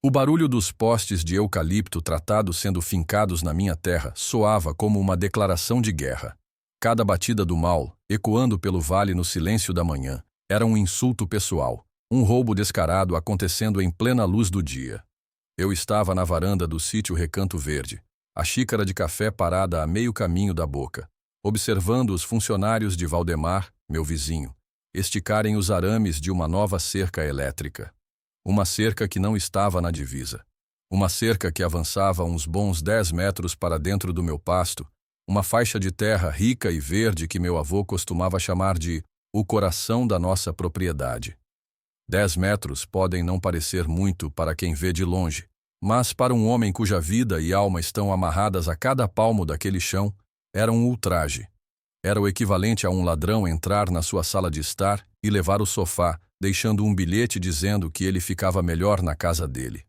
O barulho dos postes de eucalipto tratados sendo fincados na minha terra soava como uma declaração de guerra. Cada batida do mal, ecoando pelo vale no silêncio da manhã, era um insulto pessoal, um roubo descarado acontecendo em plena luz do dia. Eu estava na varanda do sítio Recanto Verde, a xícara de café parada a meio caminho da boca, observando os funcionários de Valdemar, meu vizinho, esticarem os arames de uma nova cerca elétrica. Uma cerca que não estava na divisa. Uma cerca que avançava uns bons 10 metros para dentro do meu pasto, uma faixa de terra rica e verde que meu avô costumava chamar de o coração da nossa propriedade. 10 metros podem não parecer muito para quem vê de longe, mas para um homem cuja vida e alma estão amarradas a cada palmo daquele chão, era um ultraje. Era o equivalente a um ladrão entrar na sua sala de estar e levar o sofá, deixando um bilhete dizendo que ele ficava melhor na casa dele.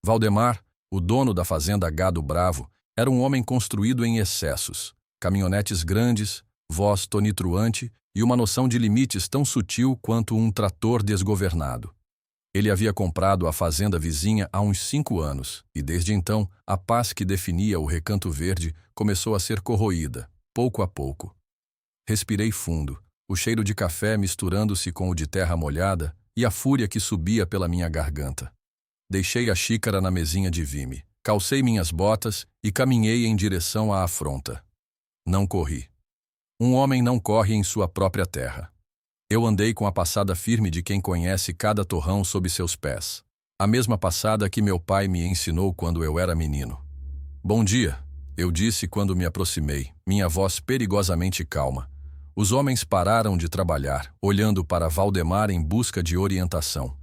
Valdemar, o dono da fazenda Gado Bravo, era um homem construído em excessos, caminhonetes grandes, voz tonitruante e uma noção de limites tão sutil quanto um trator desgovernado. Ele havia comprado a fazenda vizinha há uns 5 anos, e desde então a paz que definia o Recanto Verde começou a ser corroída, pouco a pouco. Respirei fundo, o cheiro de café misturando-se com o de terra molhada e a fúria que subia pela minha garganta. Deixei a xícara na mesinha de vime, calcei minhas botas e caminhei em direção à afronta. Não corri. Um homem não corre em sua própria terra. Eu andei com a passada firme de quem conhece cada torrão sob seus pés. A mesma passada que meu pai me ensinou quando eu era menino. Bom dia, eu disse quando me aproximei, minha voz perigosamente calma. Os homens pararam de trabalhar, olhando para Valdemar em busca de orientação.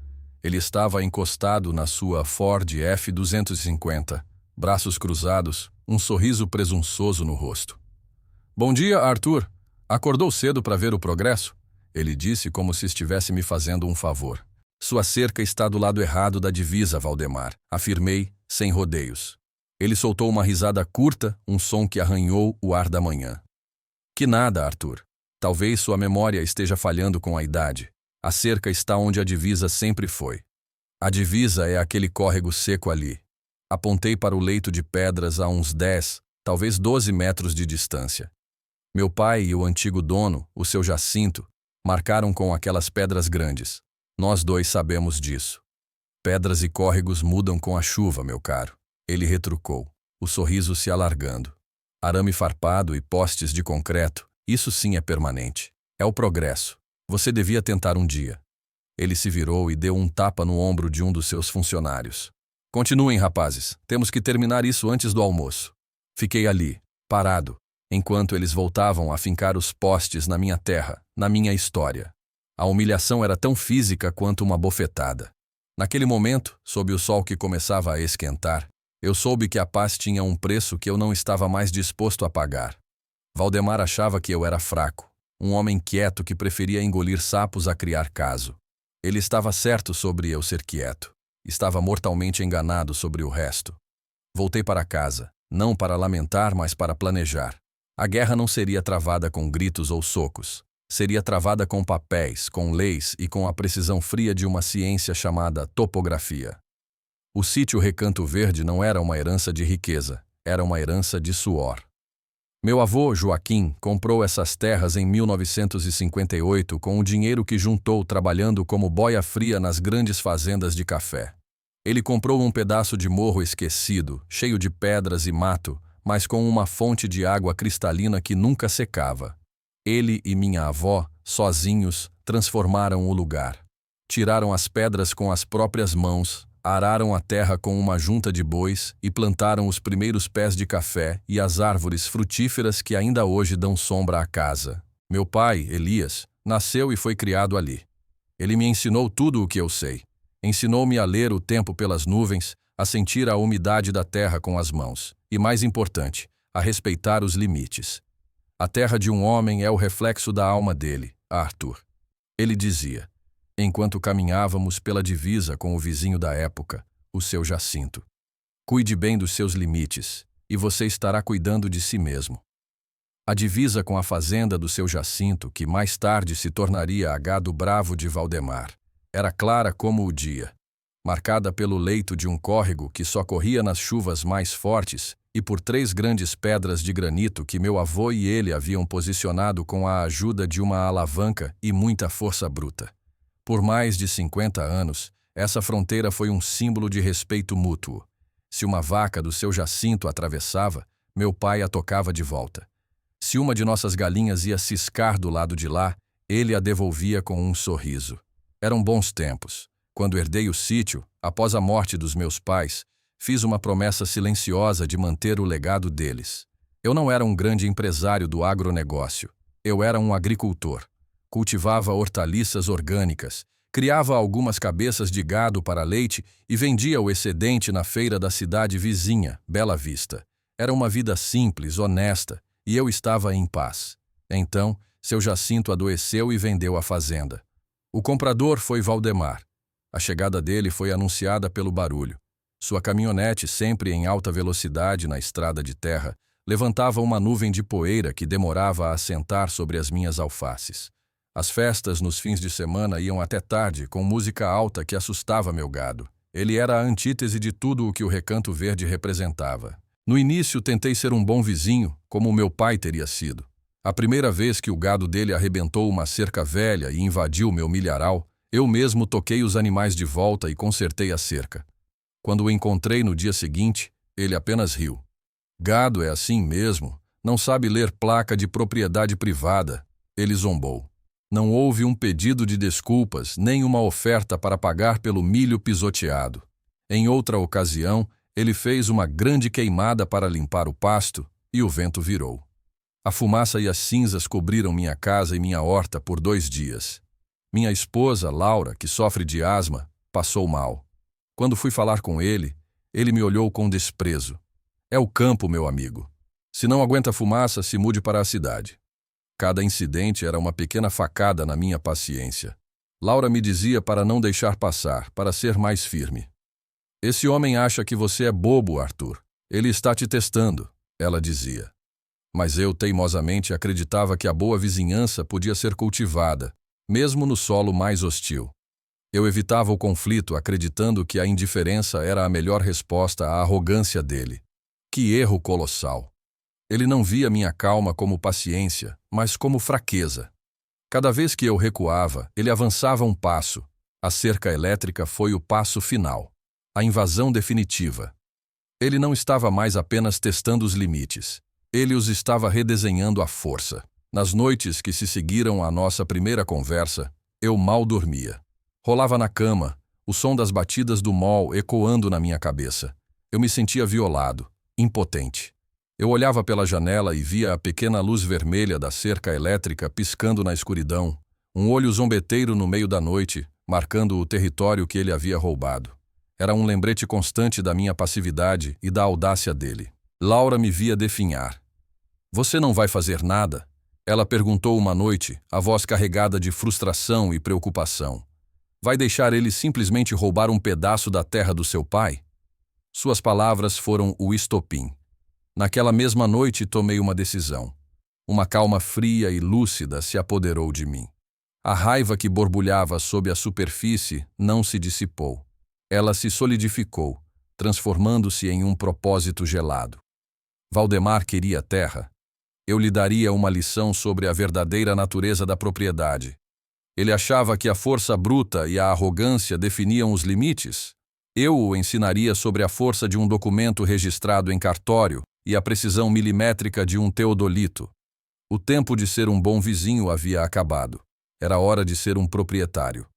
Ele estava encostado na sua Ford F-250, braços cruzados, um sorriso presunçoso no rosto. Bom dia, Arthur. Acordou cedo para ver o progresso? Ele disse como se estivesse me fazendo um favor. Sua cerca está do lado errado da divisa, Valdemar, afirmei, sem rodeios. Ele soltou uma risada curta, um som que arranhou o ar da manhã. Que nada, Arthur. Talvez sua memória esteja falhando com a idade. A cerca está onde a divisa sempre foi. A divisa é aquele córrego seco ali. Apontei para o leito de pedras a uns 10, talvez 12 metros de distância. Meu pai e o antigo dono, o seu Jacinto, marcaram com aquelas pedras grandes. Nós dois sabemos disso. Pedras e córregos mudam com a chuva, meu caro. Ele retrucou, o sorriso se alargando. Arame farpado e postes de concreto, isso sim é permanente. É o progresso. Você devia tentar um dia. Ele se virou e deu um tapa no ombro de um dos seus funcionários. Continuem, rapazes. Temos que terminar isso antes do almoço. Fiquei ali, parado, enquanto eles voltavam a fincar os postes na minha terra, na minha história. A humilhação era tão física quanto uma bofetada. Naquele momento, sob o sol que começava a esquentar, eu soube que a paz tinha um preço que eu não estava mais disposto a pagar. Valdemar achava que eu era fraco, um homem quieto que preferia engolir sapos a criar caso. Ele estava certo sobre eu ser quieto. Estava mortalmente enganado sobre o resto. Voltei para casa, não para lamentar, mas para planejar. A guerra não seria travada com gritos ou socos. Seria travada com papéis, com leis e com a precisão fria de uma ciência chamada topografia. O sítio Recanto Verde não era uma herança de riqueza, era uma herança de suor. Meu avô, Joaquim, comprou essas terras em 1958 com o dinheiro que juntou trabalhando como boia fria nas grandes fazendas de café. Ele comprou um pedaço de morro esquecido, cheio de pedras e mato, mas com uma fonte de água cristalina que nunca secava. Ele e minha avó, sozinhos, transformaram o lugar. Tiraram as pedras com as próprias mãos, araram a terra com uma junta de bois e plantaram os primeiros pés de café e as árvores frutíferas que ainda hoje dão sombra à casa. Meu pai, Elias, nasceu e foi criado ali. Ele me ensinou tudo o que eu sei. Ensinou-me a ler o tempo pelas nuvens, a sentir a umidade da terra com as mãos e, mais importante, a respeitar os limites. A terra de um homem é o reflexo da alma dele, Arthur. Ele dizia, enquanto caminhávamos pela divisa com o vizinho da época, o seu Jacinto. Cuide bem dos seus limites, e você estará cuidando de si mesmo. A divisa com a fazenda do seu Jacinto, que mais tarde se tornaria a Gado Bravo de Valdemar, era clara como o dia. marcada pelo leito de um córrego que só corria nas chuvas mais fortes e por 3 grandes pedras de granito que meu avô e ele haviam posicionado com a ajuda de uma alavanca e muita força bruta. Por mais de 50 anos, essa fronteira foi um símbolo de respeito mútuo. Se uma vaca do seu jacinto atravessava, meu pai a tocava de volta. Se uma de nossas galinhas ia ciscar do lado de lá, ele a devolvia com um sorriso. Eram bons tempos. Quando herdei o sítio, após a morte dos meus pais, fiz uma promessa silenciosa de manter o legado deles. Eu não era um grande empresário do agronegócio. Eu era um agricultor. Cultivava hortaliças orgânicas, criava algumas cabeças de gado para leite e vendia o excedente na feira da cidade vizinha, Bela Vista. Era uma vida simples, honesta, e eu estava em paz. Então, seu Jacinto adoeceu e vendeu a fazenda. O comprador foi Valdemar. A chegada dele foi anunciada pelo barulho. Sua caminhonete, sempre em alta velocidade na estrada de terra, levantava uma nuvem de poeira que demorava a assentar sobre as minhas alfaces. As festas nos fins de semana iam até tarde, com música alta que assustava meu gado. Ele era a antítese de tudo o que o Recanto Verde representava. No início, tentei ser um bom vizinho, como meu pai teria sido. A primeira vez que o gado dele arrebentou uma cerca velha e invadiu meu milharal, eu mesmo toquei os animais de volta e consertei a cerca. Quando o encontrei no dia seguinte, ele apenas riu. Gado é assim mesmo, não sabe ler placa de propriedade privada. Ele zombou. Não houve um pedido de desculpas, nem uma oferta para pagar pelo milho pisoteado. Em outra ocasião, ele fez uma grande queimada para limpar o pasto e o vento virou. A fumaça e as cinzas cobriram minha casa e minha horta por 2 dias. Minha esposa, Laura, que sofre de asma, passou mal. Quando fui falar com ele, ele me olhou com desprezo. É o campo, meu amigo. Se não aguenta fumaça, se mude para a cidade. Cada incidente era uma pequena facada na minha paciência. Laura me dizia para não deixar passar, para ser mais firme. Esse homem acha que você é bobo, Arthur. Ele está te testando, ela dizia. Mas eu teimosamente acreditava que a boa vizinhança podia ser cultivada, mesmo no solo mais hostil. Eu evitava o conflito acreditando que a indiferença era a melhor resposta à arrogância dele. Que erro colossal! Ele não via minha calma como paciência, mas como fraqueza. Cada vez que eu recuava, ele avançava um passo. A cerca elétrica foi o passo final. A invasão definitiva. Ele não estava mais apenas testando os limites. Ele os estava redesenhando à força. Nas noites que se seguiram à nossa primeira conversa, eu mal dormia. Rolava na cama, o som das batidas do mol ecoando na minha cabeça. Eu me sentia violado, impotente. Eu olhava pela janela e via a pequena luz vermelha da cerca elétrica piscando na escuridão, um olho zombeteiro no meio da noite, marcando o território que ele havia roubado. Era um lembrete constante da minha passividade e da audácia dele. Laura me via definhar. Você não vai fazer nada? Ela perguntou uma noite, a voz carregada de frustração e preocupação. Vai deixar ele simplesmente roubar um pedaço da terra do seu pai? Suas palavras foram o estopim. Naquela mesma noite tomei uma decisão. Uma calma fria e lúcida se apoderou de mim. A raiva que borbulhava sob a superfície não se dissipou. Ela se solidificou, transformando-se em um propósito gelado. Valdemar queria terra. Eu lhe daria uma lição sobre a verdadeira natureza da propriedade. Ele achava que a força bruta e a arrogância definiam os limites. Eu o ensinaria sobre a força de um documento registrado em cartório e a precisão milimétrica de um teodolito. O tempo de ser um bom vizinho havia acabado. Era hora de ser um proprietário.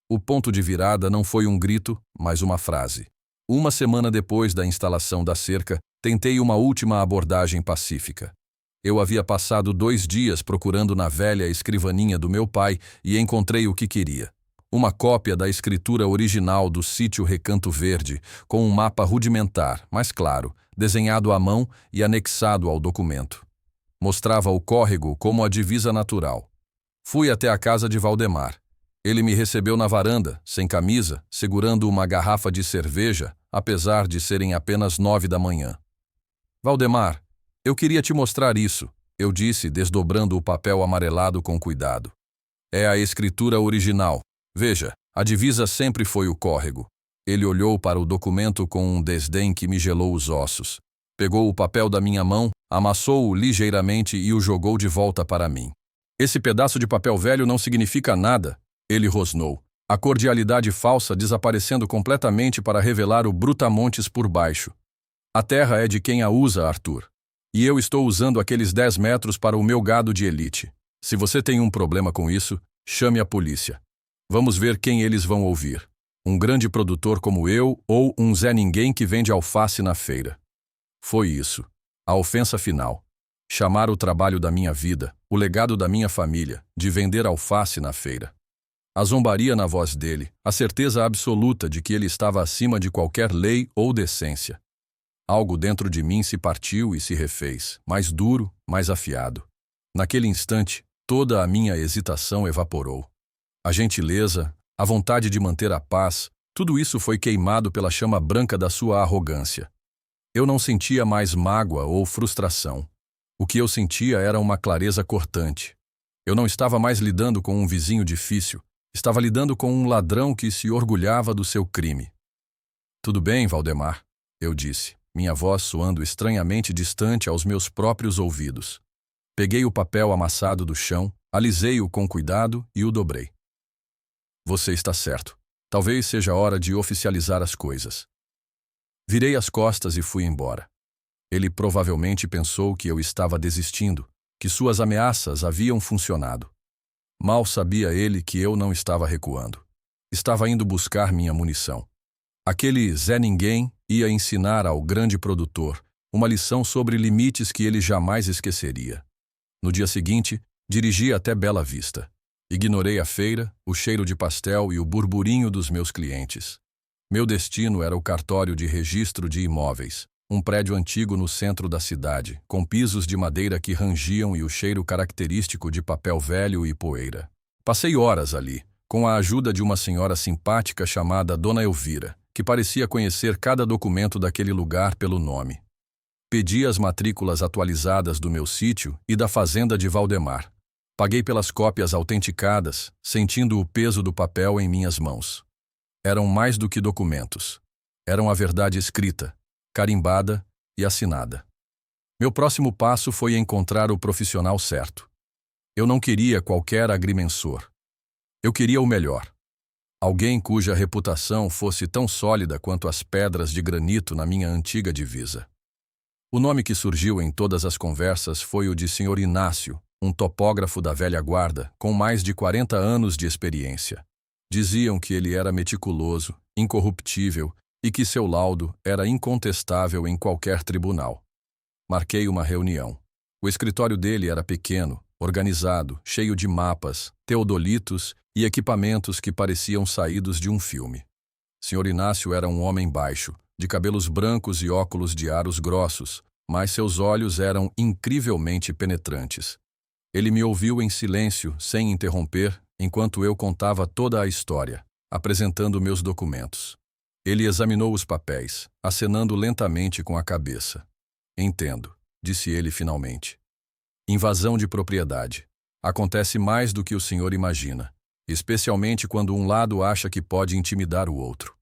O ponto de virada não foi um grito, mas uma frase. Uma semana depois da instalação da cerca, tentei uma última abordagem pacífica. Eu havia passado 2 dias procurando na velha escrivaninha do meu pai e encontrei o que queria. Uma cópia da escritura original do sítio Recanto Verde, com um mapa rudimentar, mas claro, desenhado à mão e anexado ao documento. Mostrava o córrego como a divisa natural. Fui até a casa de Valdemar. Ele me recebeu na varanda, sem camisa, segurando uma garrafa de cerveja, apesar de serem apenas 9 da manhã. Valdemar, eu queria te mostrar isso, eu disse, desdobrando o papel amarelado com cuidado. É a escritura original. Veja, a divisa sempre foi o córrego. Ele olhou para o documento com um desdém que me gelou os ossos. Pegou o papel da minha mão, amassou-o ligeiramente e o jogou de volta para mim. Esse pedaço de papel velho não significa nada, ele rosnou. A cordialidade falsa desaparecendo completamente para revelar o brutamontes por baixo. A terra é de quem a usa, Arthur. E eu estou usando aqueles 10 metros para o meu gado de elite. Se você tem um problema com isso, chame a polícia. Vamos ver quem eles vão ouvir. Um grande produtor como eu ou um Zé Ninguém que vende alface na feira. Foi isso. A ofensa final. Chamar o trabalho da minha vida, o legado da minha família, de vender alface na feira. A zombaria na voz dele, a certeza absoluta de que ele estava acima de qualquer lei ou decência. Algo dentro de mim se partiu e se refez, mais duro, mais afiado. Naquele instante, toda a minha hesitação evaporou. A gentileza, a vontade de manter a paz, tudo isso foi queimado pela chama branca da sua arrogância. Eu não sentia mais mágoa ou frustração. O que eu sentia era uma clareza cortante. Eu não estava mais lidando com um vizinho difícil, estava lidando com um ladrão que se orgulhava do seu crime. Tudo bem, Valdemar, eu disse, minha voz soando estranhamente distante aos meus próprios ouvidos. Peguei o papel amassado do chão, alisei-o com cuidado e o dobrei. Você está certo. Talvez seja hora de oficializar as coisas. Virei as costas e fui embora. Ele provavelmente pensou que eu estava desistindo, que suas ameaças haviam funcionado. Mal sabia ele que eu não estava recuando. Estava indo buscar minha munição. Aquele Zé Ninguém ia ensinar ao grande produtor uma lição sobre limites que ele jamais esqueceria. No dia seguinte, dirigi até Bela Vista. Ignorei a feira, o cheiro de pastel e o burburinho dos meus clientes. Meu destino era o cartório de registro de imóveis, um prédio antigo no centro da cidade, com pisos de madeira que rangiam e o cheiro característico de papel velho e poeira. Passei horas ali, com a ajuda de uma senhora simpática chamada Dona Elvira, que parecia conhecer cada documento daquele lugar pelo nome. Pedi as matrículas atualizadas do meu sítio e da fazenda de Valdemar. Paguei pelas cópias autenticadas, sentindo o peso do papel em minhas mãos. Eram mais do que documentos. Eram a verdade escrita, carimbada e assinada. Meu próximo passo foi encontrar o profissional certo. Eu não queria qualquer agrimensor. Eu queria o melhor. Alguém cuja reputação fosse tão sólida quanto as pedras de granito na minha antiga divisa. O nome que surgiu em todas as conversas foi o de Sr. Inácio, um topógrafo da velha guarda, com mais de 40 anos de experiência. Diziam que ele era meticuloso, incorruptível e que seu laudo era incontestável em qualquer tribunal. Marquei uma reunião. O escritório dele era pequeno, organizado, cheio de mapas, teodolitos e equipamentos que pareciam saídos de um filme. Sr. Inácio era um homem baixo, de cabelos brancos e óculos de aros grossos, mas seus olhos eram incrivelmente penetrantes. Ele me ouviu em silêncio, sem interromper, enquanto eu contava toda a história, apresentando meus documentos. Ele examinou os papéis, acenando lentamente com a cabeça. Entendo, disse ele finalmente. Invasão de propriedade. Acontece mais do que o senhor imagina, especialmente quando um lado acha que pode intimidar o outro.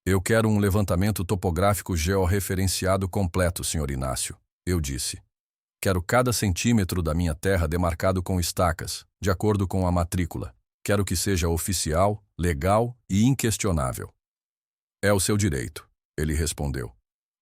Eu quero um levantamento topográfico georreferenciado completo, Sr. Inácio, eu disse. Quero cada centímetro da minha terra demarcado com estacas, de acordo com a matrícula. Quero que seja oficial, legal e inquestionável. É o seu direito, ele respondeu.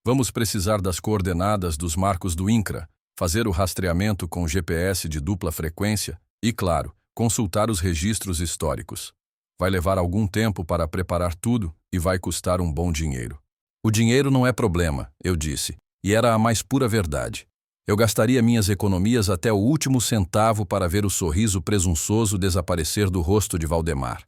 Vamos precisar das coordenadas dos marcos do INCRA, fazer o rastreamento com GPS de dupla frequência e, claro, consultar os registros históricos. Vai levar algum tempo para preparar tudo e vai custar um bom dinheiro. O dinheiro não é problema, eu disse, e era a mais pura verdade. Eu gastaria minhas economias até o último centavo para ver o sorriso presunçoso desaparecer do rosto de Valdemar.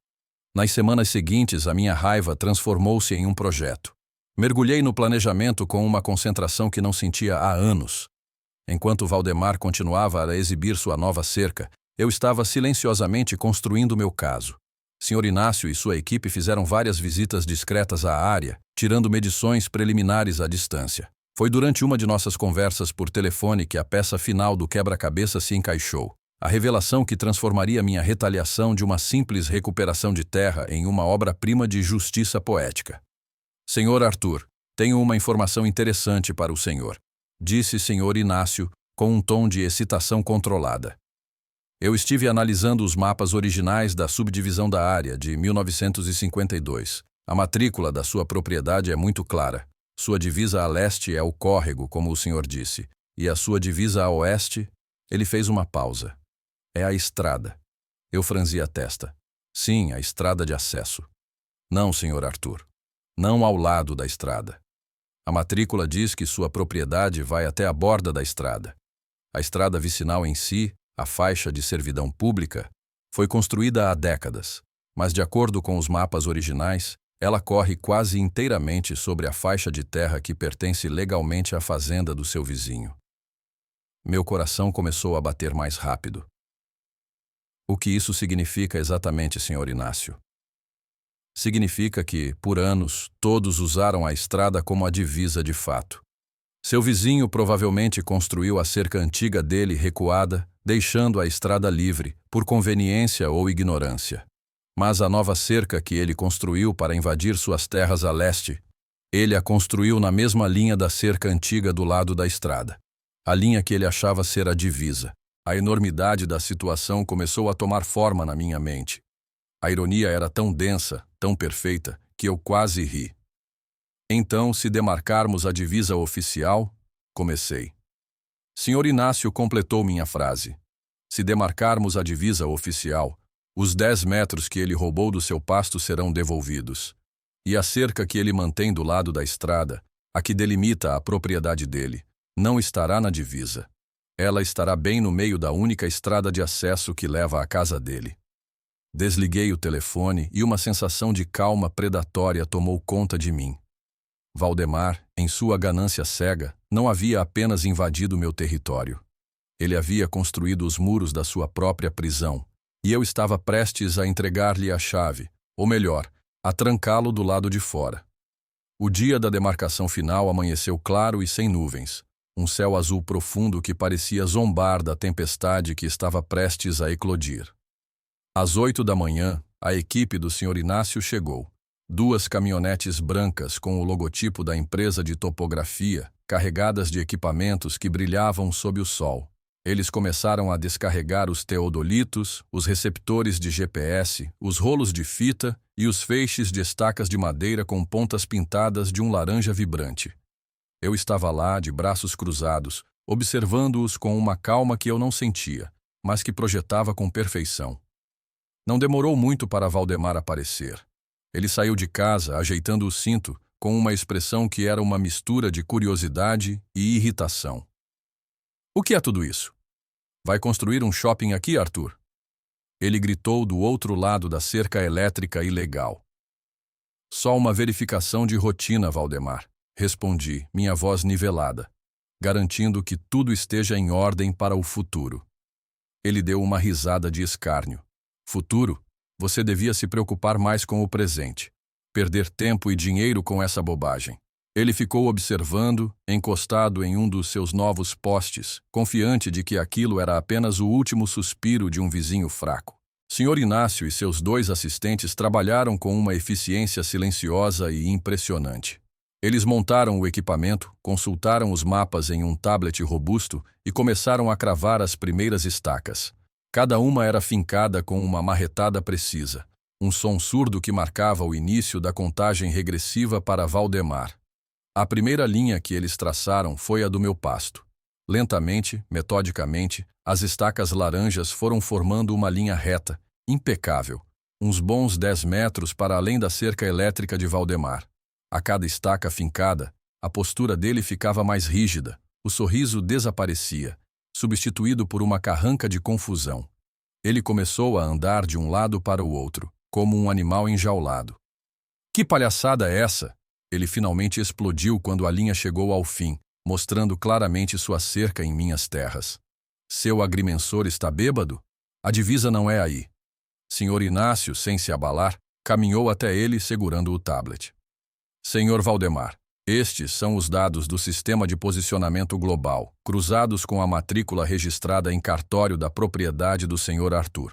Nas semanas seguintes, a minha raiva transformou-se em um projeto. Mergulhei no planejamento com uma concentração que não sentia há anos. Enquanto Valdemar continuava a exibir sua nova cerca, eu estava silenciosamente construindo meu caso. Sr. Inácio e sua equipe fizeram várias visitas discretas à área, tirando medições preliminares à distância. Foi durante uma de nossas conversas por telefone que a peça final do quebra-cabeça se encaixou. A revelação que transformaria minha retaliação de uma simples recuperação de terra em uma obra-prima de justiça poética. Senhor Arthur, tenho uma informação interessante para o senhor, disse Sr. Inácio, com um tom de excitação controlada. Eu estive analisando os mapas originais da subdivisão da área de 1952. A matrícula da sua propriedade é muito clara. Sua divisa a leste é o córrego, como o senhor disse, e a sua divisa a oeste... Ele fez uma pausa. É a estrada. Eu franzi a testa. Sim, a estrada de acesso. Não, Sr. Arthur. Não ao lado da estrada. A matrícula diz que sua propriedade vai até a borda da estrada. A estrada vicinal em si, a faixa de servidão pública, foi construída há décadas, mas de acordo com os mapas originais, ela corre quase inteiramente sobre a faixa de terra que pertence legalmente à fazenda do seu vizinho. Meu coração começou a bater mais rápido. O que isso significa exatamente, Sr. Inácio? Significa que, por anos, todos usaram a estrada como a divisa de fato. Seu vizinho provavelmente construiu a cerca antiga dele recuada, deixando a estrada livre, por conveniência ou ignorância. Mas a nova cerca que ele construiu para invadir suas terras a leste, ele a construiu na mesma linha da cerca antiga do lado da estrada. A linha que ele achava ser a divisa. A enormidade da situação começou a tomar forma na minha mente. A ironia era tão densa, tão perfeita, que eu quase ri. Então, se demarcarmos a divisa oficial, comecei. Sr. Inácio completou minha frase. Se demarcarmos a divisa oficial, os 10 metros que ele roubou do seu pasto serão devolvidos. E a cerca que ele mantém do lado da estrada, a que delimita a propriedade dele, não estará na divisa. Ela estará bem no meio da única estrada de acesso que leva à casa dele. Desliguei o telefone e uma sensação de calma predatória tomou conta de mim. Valdemar, em sua ganância cega, não havia apenas invadido meu território. Ele havia construído os muros da sua própria prisão, e eu estava prestes a entregar-lhe a chave, ou melhor, a trancá-lo do lado de fora. O dia da demarcação final amanheceu claro e sem nuvens, um céu azul profundo que parecia zombar da tempestade que estava prestes a eclodir. Às 8 da manhã, a equipe do Sr. Inácio chegou. 2 caminhonetes brancas com o logotipo da empresa de topografia, carregadas de equipamentos que brilhavam sob o sol. Eles começaram a descarregar os teodolitos, os receptores de GPS, os rolos de fita e os feixes de estacas de madeira com pontas pintadas de um laranja vibrante. Eu estava lá, de braços cruzados, observando-os com uma calma que eu não sentia, mas que projetava com perfeição. Não demorou muito para Valdemar aparecer. Ele saiu de casa, ajeitando o cinto, com uma expressão que era uma mistura de curiosidade e irritação. O que é tudo isso? Vai construir um shopping aqui, Arthur? Ele gritou do outro lado da cerca elétrica ilegal. Só uma verificação de rotina, Valdemar, respondi, minha voz nivelada, garantindo que tudo esteja em ordem para o futuro. Ele deu uma risada de escárnio. Futuro? Você devia se preocupar mais com o presente. Perder tempo e dinheiro com essa bobagem. Ele ficou observando, encostado em um dos seus novos postes, confiante de que aquilo era apenas o último suspiro de um vizinho fraco. Sr. Inácio e seus 2 assistentes trabalharam com uma eficiência silenciosa e impressionante. Eles montaram o equipamento, consultaram os mapas em um tablet robusto e começaram a cravar as primeiras estacas. Cada uma era fincada com uma marretada precisa, um som surdo que marcava o início da contagem regressiva para Valdemar. A primeira linha que eles traçaram foi a do meu pasto. Lentamente, metodicamente, as estacas laranjas foram formando uma linha reta, impecável, uns bons 10 metros para além da cerca elétrica de Valdemar. A cada estaca fincada, a postura dele ficava mais rígida, o sorriso desaparecia, substituído por uma carranca de confusão. Ele começou a andar de um lado para o outro, como um animal enjaulado. Que palhaçada é essa? Ele finalmente explodiu quando a linha chegou ao fim, mostrando claramente sua cerca em minhas terras. Seu agrimensor está bêbado? A divisa não é aí. Sr. Inácio, sem se abalar, caminhou até ele segurando o tablet. Senhor Valdemar, Estes são os dados do Sistema de Posicionamento Global, cruzados com a matrícula registrada em cartório da propriedade do Sr. Arthur.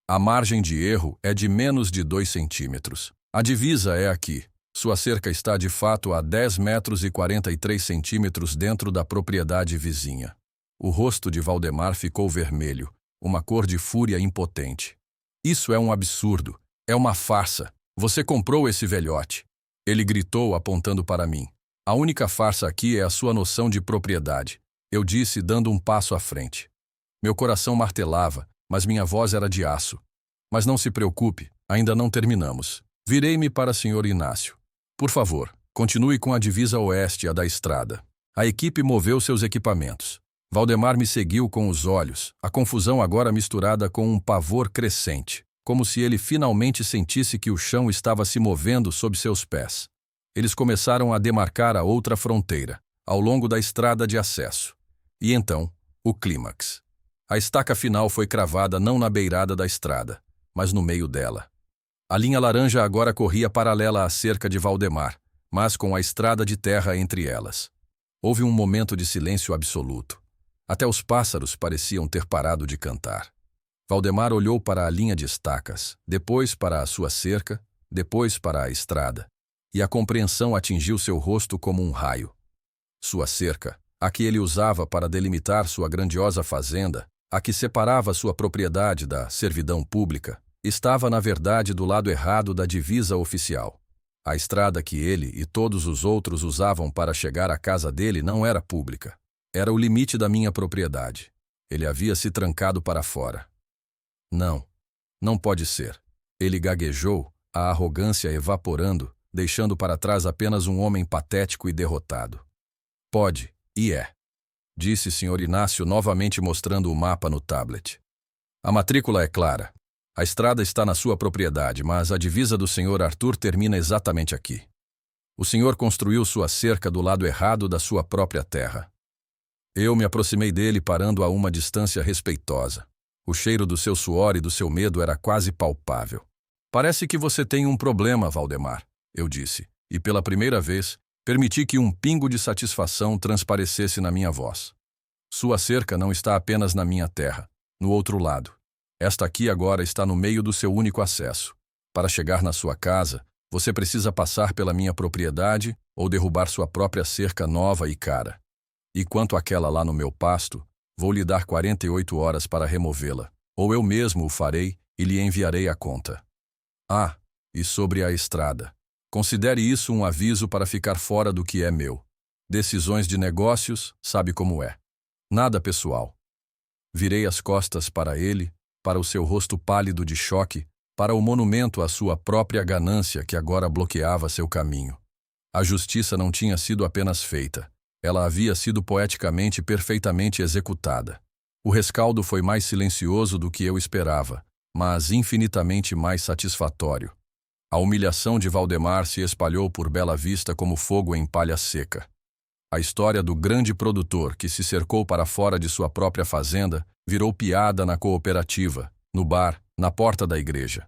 A margem de erro é de menos de 2 centímetros. A divisa é aqui. Sua cerca está de fato a 10 metros e 43 centímetros dentro da propriedade vizinha. O rosto de Valdemar ficou vermelho, uma cor de fúria impotente. Isso é um absurdo. É uma farsa. Você comprou esse velhote. Ele gritou apontando para mim. A única farsa aqui é a sua noção de propriedade. Eu disse dando um passo à frente. Meu coração martelava, mas minha voz era de aço. Mas não se preocupe, ainda não terminamos. Virei-me para o Sr. Inácio. Por favor, continue com a divisa oeste, a da estrada. A equipe moveu seus equipamentos. Valdemar me seguiu com os olhos, a confusão agora misturada com um pavor crescente, como se ele finalmente sentisse que o chão estava se movendo sob seus pés. Eles começaram a demarcar a outra fronteira, ao longo da estrada de acesso. E então, o clímax. A estaca final foi cravada não na beirada da estrada, mas no meio dela. A linha laranja agora corria paralela à cerca de Valdemar, mas com a estrada de terra entre elas. Houve um momento de silêncio absoluto. Até os pássaros pareciam ter parado de cantar. Valdemar olhou para a linha de estacas, depois para a sua cerca, depois para a estrada, e a compreensão atingiu seu rosto como um raio. Sua cerca, a que ele usava para delimitar sua grandiosa fazenda, a que separava sua propriedade da servidão pública, estava na verdade do lado errado da divisa oficial. A estrada que ele e todos os outros usavam para chegar à casa dele não era pública. Era o limite da minha propriedade. Ele havia se trancado para fora. Não, não pode ser. Ele gaguejou, a arrogância evaporando, deixando para trás apenas um homem patético e derrotado. Pode, e é, disse Sr. Inácio novamente mostrando o mapa no tablet. A matrícula é clara. A estrada está na sua propriedade, mas a divisa do Sr. Arthur termina exatamente aqui. O senhor construiu sua cerca do lado errado da sua própria terra. Eu me aproximei dele parando a uma distância respeitosa. O cheiro do seu suor e do seu medo era quase palpável. Parece que você tem um problema, Valdemar, eu disse, e pela primeira vez, permiti que um pingo de satisfação transparecesse na minha voz. Sua cerca não está apenas na minha terra, no outro lado. Esta aqui agora está no meio do seu único acesso. Para chegar na sua casa, você precisa passar pela minha propriedade ou derrubar sua própria cerca nova e cara. E quanto àquela lá no meu pasto, vou lhe dar 48 horas para removê-la, ou eu mesmo o farei e lhe enviarei a conta. Ah, e sobre a estrada. Considere isso um aviso para ficar fora do que é meu. Decisões de negócios, sabe como é. Nada pessoal. Virei as costas para ele, para o seu rosto pálido de choque, para o monumento à sua própria ganância que agora bloqueava seu caminho. A justiça não tinha sido apenas feita. Ela havia sido poeticamente e perfeitamente executada. O rescaldo foi mais silencioso do que eu esperava, mas infinitamente mais satisfatório. A humilhação de Valdemar se espalhou por Bela Vista como fogo em palha seca. A história do grande produtor que se cercou para fora de sua própria fazenda virou piada na cooperativa, no bar, na porta da igreja.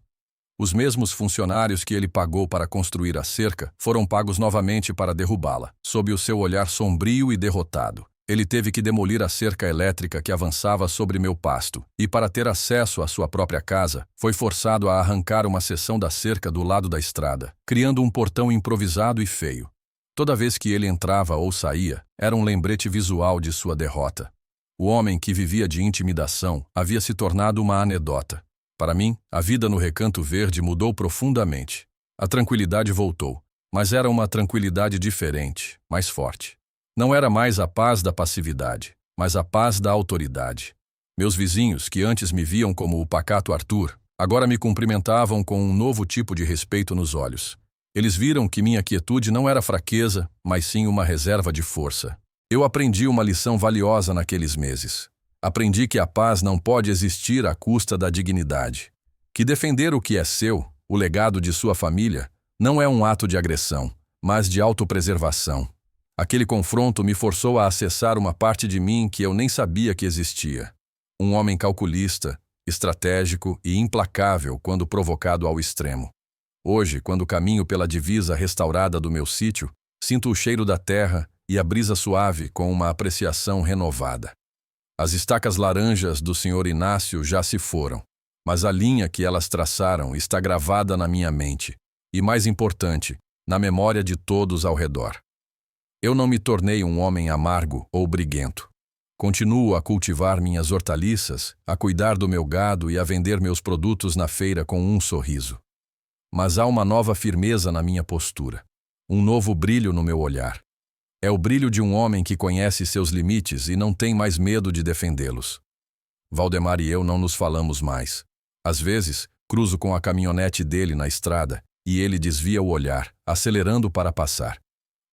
Os mesmos funcionários que ele pagou para construir a cerca foram pagos novamente para derrubá-la, sob o seu olhar sombrio e derrotado. Ele teve que demolir a cerca elétrica que avançava sobre meu pasto, e para ter acesso à sua própria casa, foi forçado a arrancar uma seção da cerca do lado da estrada, criando um portão improvisado e feio. Toda vez que ele entrava ou saía, era um lembrete visual de sua derrota. O homem que vivia de intimidação havia se tornado uma anedota. Para mim, a vida no Recanto Verde mudou profundamente. A tranquilidade voltou, mas era uma tranquilidade diferente, mais forte. Não era mais a paz da passividade, mas a paz da autoridade. Meus vizinhos, que antes me viam como o pacato Arthur, agora me cumprimentavam com um novo tipo de respeito nos olhos. Eles viram que minha quietude não era fraqueza, mas sim uma reserva de força. Eu aprendi uma lição valiosa naqueles meses. Aprendi que a paz não pode existir à custa da dignidade. Que defender o que é seu, o legado de sua família, não é um ato de agressão, mas de autopreservação. Aquele confronto me forçou a acessar uma parte de mim que eu nem sabia que existia. Um homem calculista, estratégico e implacável quando provocado ao extremo. Hoje, quando caminho pela divisa restaurada do meu sítio, Sinto o cheiro da terra e a brisa suave com uma apreciação renovada. As estacas laranjas do Sr. Inácio já se foram, mas a linha que elas traçaram está gravada na minha mente e, mais importante, na memória de todos ao redor. Eu não me tornei um homem amargo ou briguento. Continuo a cultivar minhas hortaliças, a cuidar do meu gado e a vender meus produtos na feira com um sorriso. Mas há uma nova firmeza na minha postura, um novo brilho no meu olhar. É o brilho de um homem que conhece seus limites e não tem mais medo de defendê-los. Valdemar e eu não nos falamos mais. Às vezes, cruzo com a caminhonete dele na estrada e ele desvia o olhar, acelerando para passar.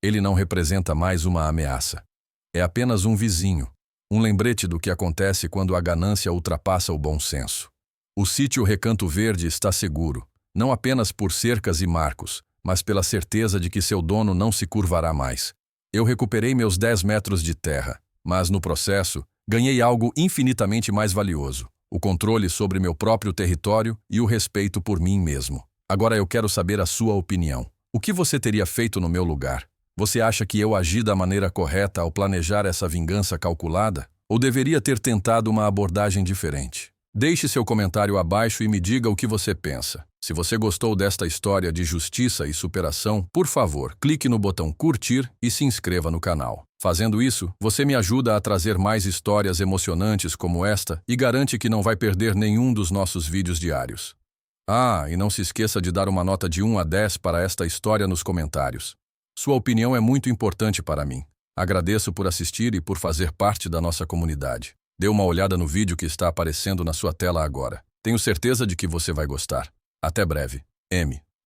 Ele não representa mais uma ameaça. É apenas um vizinho, um lembrete do que acontece quando a ganância ultrapassa o bom senso. O sítio Recanto Verde está seguro, não apenas por cercas e marcos, mas pela certeza de que seu dono não se curvará mais. Eu recuperei meus 10 metros de terra, mas no processo, ganhei algo infinitamente mais valioso: o controle sobre meu próprio território e o respeito por mim mesmo. Agora eu quero saber a sua opinião. O que você teria feito no meu lugar? Você acha que eu agi da maneira correta ao planejar essa vingança calculada? Ou deveria ter tentado uma abordagem diferente? Deixe seu comentário abaixo e me diga o que você pensa. Se você gostou desta história de justiça e superação, por favor, clique no botão curtir e se inscreva no canal. Fazendo isso, você me ajuda a trazer mais histórias emocionantes como esta e garante que não vai perder nenhum dos nossos vídeos diários. Ah, e não se esqueça de dar uma nota de 1 a 10 para esta história nos comentários. Sua opinião é muito importante para mim. Agradeço por assistir e por fazer parte da nossa comunidade. Dê uma olhada no vídeo que está aparecendo na sua tela agora. Tenho certeza de que você vai gostar. Até breve. M.